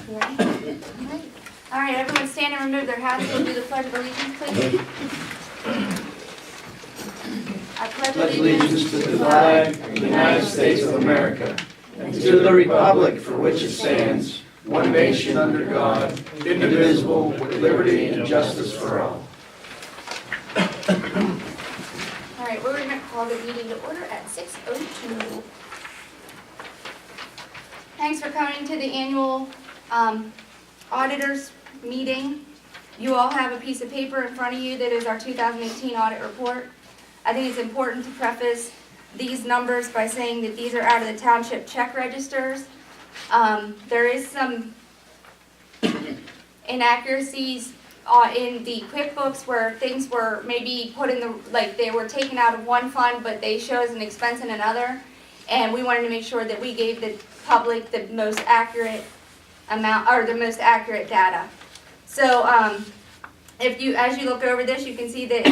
All right, everyone stand and remove their hats. We'll do the Pledge of Allegiance, please. I Pledge allegiance to the flag of the United States of America and to the republic for which it stands, one nation under God, indivisible, with liberty and justice for all. All right, we're going to call the meeting to order at 6:02. Thanks for coming to the annual auditors meeting. You all have a piece of paper in front of you that is our 2018 audit report. I think it's important to preface these numbers by saying that these are out of the township check registers. There is some inaccuracies in the QuickBooks where things were maybe put in the, like they were taken out of one fund, but they show as an expense in another. And we wanted to make sure that we gave the public the most accurate amount, or the most accurate data. So, as you look over this, you can see that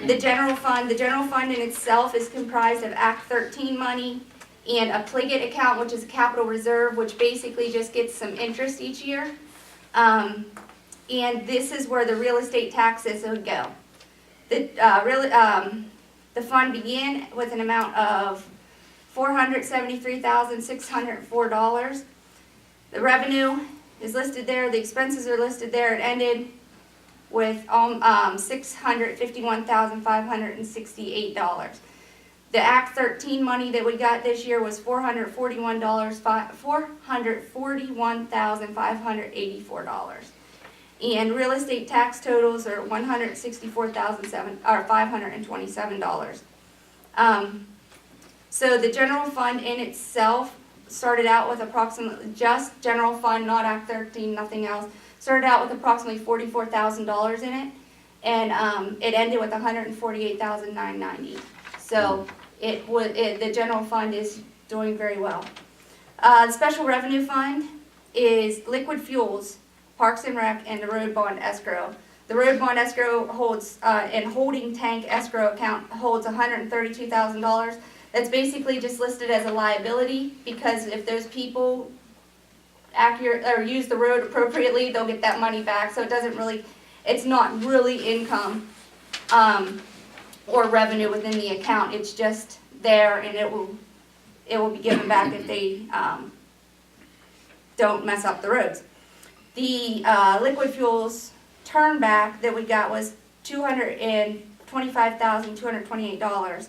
the general fund in itself is comprised of Act 13 money and a Pliget account, which is a capital reserve, which basically just gets some interest each year. And this is where the real estate taxes would go. The fund began with an amount of $473,604. The revenue is listed there. The expenses are listed there. It ended with $651,568. The Act 13 money that we got this year was $441,584. And real estate tax totals are $164,527. So the general fund in itself started out with approximately, just general fund, not Act 13, nothing else, started out with approximately $44,000 in it, and it ended with $148,990. So the general fund is doing very well. The special revenue fund is liquid fuels, Parks and Rec, and the road bond escrow. The road bond escrow holds, and holding tank escrow account holds $132,000. That's basically just listed as a liability, because if those people use the road appropriately, they'll get that money back. So it doesn't really, it's not really income or revenue within the account. It's just there, and it will be given back if they don't mess up the roads. The liquid fuels turn back that we got was $225,228.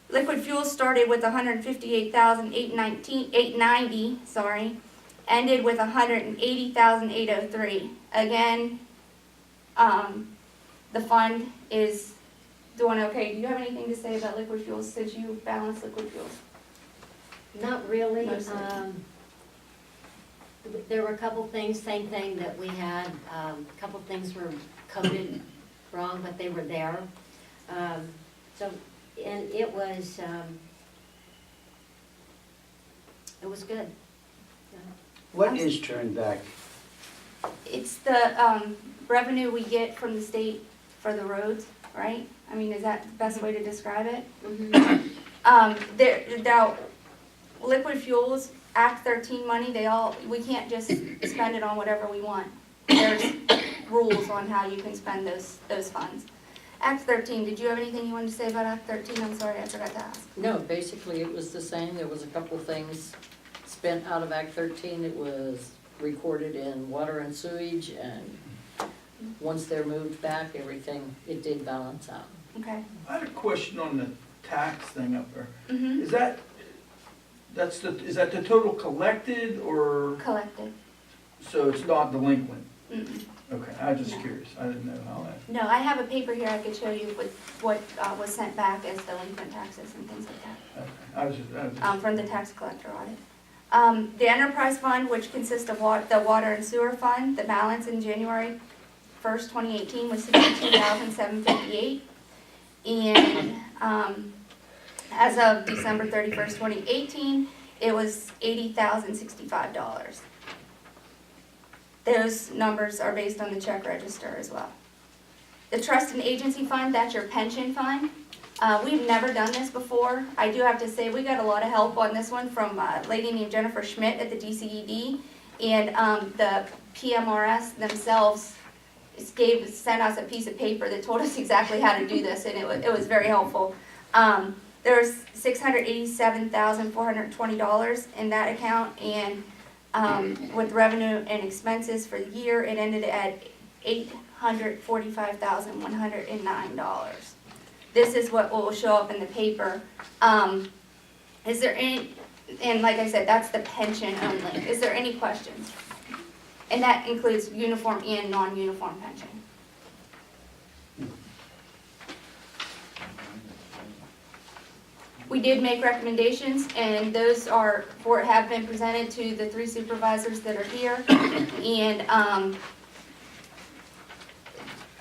Liquid fuels started with $158,890, ended with $180,803. Again, the fund is doing okay. Do you have anything to say about liquid fuels since you balance liquid fuels? Not really. Mostly. There were a couple things, same thing that we had. A couple things were coded wrong, but they were there. And it was good. What is turned back? It's the revenue we get from the state for the roads, right? I mean, is that the best way to describe it? Mm-hmm. Now, liquid fuels, Act 13 money, we can't just spend it on whatever we want. There's rules on how you can spend those funds. Act 13, did you have anything you wanted to say about Act 13? I'm sorry, I forgot to ask. No, basically it was the same. There was a couple things spent out of Act 13. It was recorded in water and sewage, and once they're moved back, everything, it did balance out. Okay. I had a question on the tax thing up there. Mm-hmm. Is that the total collected, or, Collected. so it's not delinquent? Mm-mm. Okay, I was just No. curious. I didn't know how that. No, I have a paper here I could show you with what was sent back as delinquent taxes and things like that. Okay. I was just From the tax collector audit. The enterprise fund, which consists of the water and sewer fund, the balance in January 1st, 2018 was $62,758. And as of December 31st, 2018, it was $80,065. Those numbers are based on the check register as well. The trust and agency fund, that's your pension fund. We've never done this before. I do have to say we got a lot of help on this one from a lady named Jennifer Schmidt at the DCED, And, the PMRS themselves sent us a piece of paper that told us exactly how to do this, and it was very helpful. There's $687,420 in that account, and, with revenue and expenses for the year, it ended at $845,109. This is what will show up in the paper. Is there any, and like I said, that's the pension only. Is there any questions? And that includes uniform and non-uniform pension. We did make recommendations, and those have been presented to the 3 supervisors that are here. And,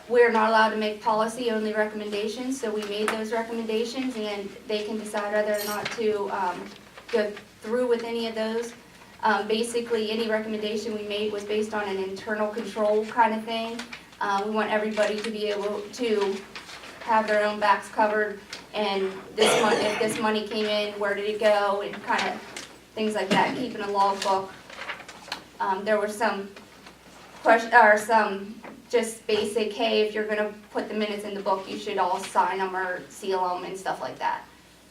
we're not allowed to make policy-only recommendations, so we made those recommendations, and they can decide whether or not to go through with any of those. Basically, any recommendation we made was based on an internal control kind of thing. We want everybody to be able to have their own backs covered, and if this money came in, where did it go, and kind of things like that, keeping a logbook. There were some just basic, hey, if you're gonna put the minutes in the book, you should all sign them or seal them and stuff like that.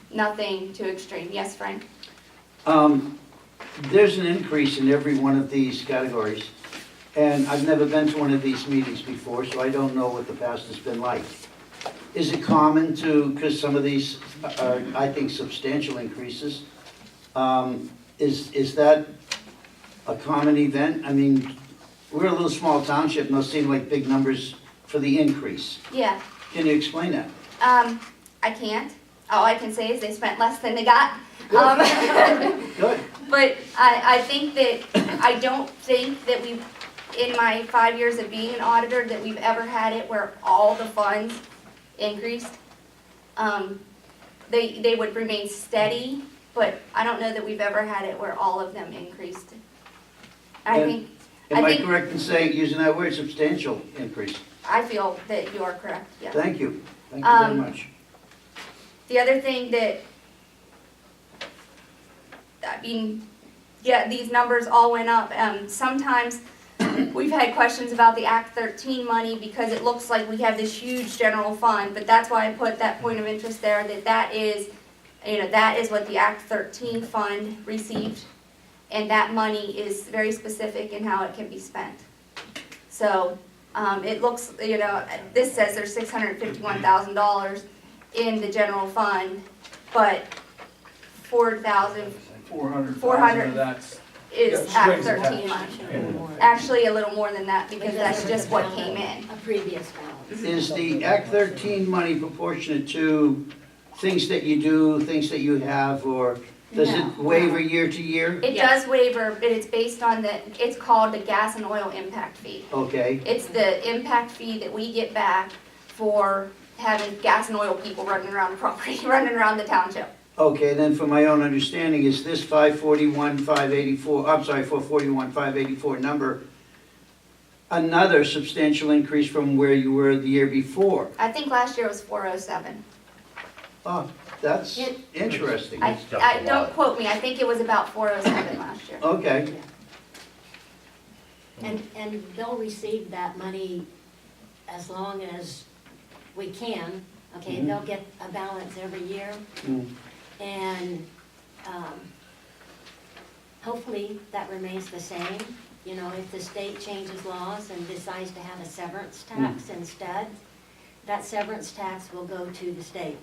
Nothing too extreme. Yes, Frank? There's an increase in every one of these categories, and I've never been to one of these meetings before, so I don't know what the past has been like. Is it common because some of these are, I think, substantial increases, is that a common event? I mean, we're a little small township, and those seem like big numbers for the increase. Yeah. Can you explain that? I can't. All I can say is they spent less than they got. Good. But I think that, I don't think that we've, in my 5 years of being an auditor, that we've ever had it where all the funds increased. They would remain steady, but I don't know that we've ever had it where all of them increased. Am I correct in saying, using that word, substantial increase? I feel that you are correct, yes. Thank you. Thank you very much. The other thing that, I mean, yeah, these numbers all went up. Sometimes we've had questions about the Act 13 money because it looks like we have this huge general fund, but that's why I put that point of interest there, that is what the Act 13 fund received. And that money is very specific in how it can be spent. So, it looks, this says there's $651,000 in the general fund, but 400,000 400,000 of that's, is Yeah, Act strings 13 attached. money. Actually, a little more than that, because that's just what came in. A previous balance. Is the Act 13 money proportionate to things that you do, things that you have, or does it waver year to year? It does waiver, but it's based on it's called the gas and oil impact fee. Okay, It's the impact fee that we get back for having gas and oil people running around the property, running around the township. okay, then for my own understanding, is this 441,584 number another substantial increase from where you were the year before? I think last year was 407. Oh, that's interesting. Don't quote me, I think it was about 407 last year. Okay, And they'll receive that money as long as we can, okay? Mhm. They'll get a balance every year. Mm. And hopefully that remains the same. If the state changes laws and decides to have a severance tax instead, that severance tax will go to the state,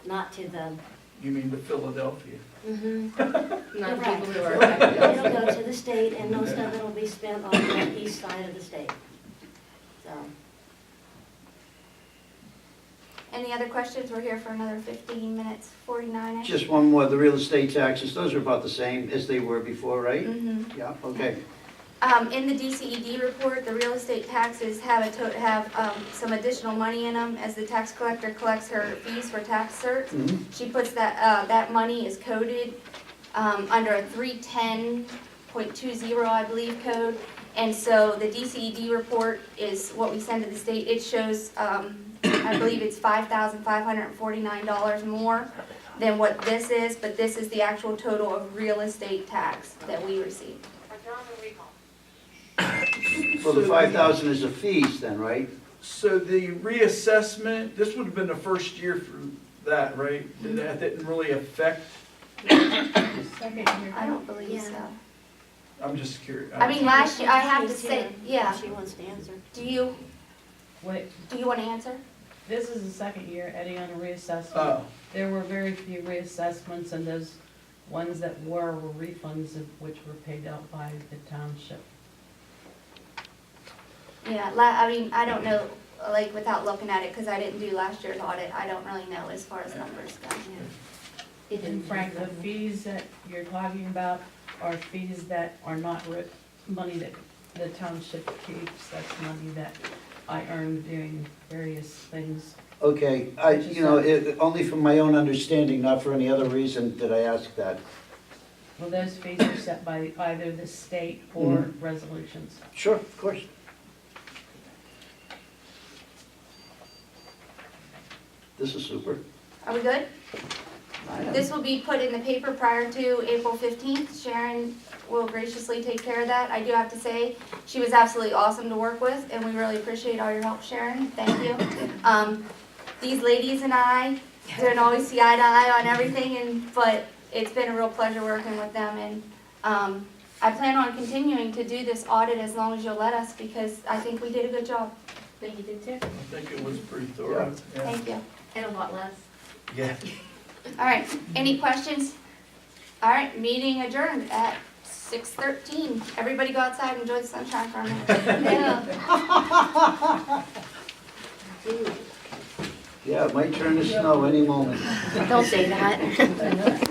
not to the. you mean to Philadelphia? Not people who are affected. It'll go to the state, and most of it will be spent on the east side of the state. So, Any other questions? We're here for another 15 minutes, 49-ish. just one more, the real estate taxes, those are about the same as they were before, right? Mm-hmm. Yeah, okay. In the DCED report, the real estate taxes have some additional money in them as the tax collector collects her fees for tax certs. Mhm. She puts that money is coded under a 310.20, I believe, code. And so the DCED report is what we send to the state. It shows, I believe it's $5,549 more than what this is, but this is the actual total of real estate tax that we receive. So the 5,000 is the fees then, right? So the reassessment, this would have been the first year for that, right? That didn't really affect, I don't believe Yeah. so. I'm just curious. I mean, last year, I have to She's say, here. yeah, She wants to answer. do you Wait, want to answer? this is the second year, Eddie, on a reassessment. Oh, There were very few reassessments, and those ones that were refunds of which were paid out by the township. Yeah, I mean, I don't know, like, without looking at it, because I didn't do last year's audit, I don't really know as far as numbers go. It And didn't Frank, the happen. fees that you're talking about are fees that are not money that the township keeps. That's money that I earned doing various things. Okay, only from my own understanding, not for any other reason did I ask that. Well, those fees are set by either the state or resolutions. Sure, of course. This is super. Are we good? This will be put in the paper prior to April 15th. Sharon will graciously take care of that. I do have to say, she was absolutely awesome to work with, and we really appreciate all your help, Sharon. Thank you. These ladies and I don't always see eye to eye on everything, but it's been a real pleasure working with them, and I plan on continuing to do this audit as long as you'll let us, because I think we did a good job. But you did too. I think it was pretty thorough. Yeah. Thank you. And a lot less. Yeah. All right, any questions? All right, meeting adjourned at 6:13. Everybody go outside and enjoy the sunshine for a minute. Yeah. Yeah, it might turn to snow any moment. Don't say that.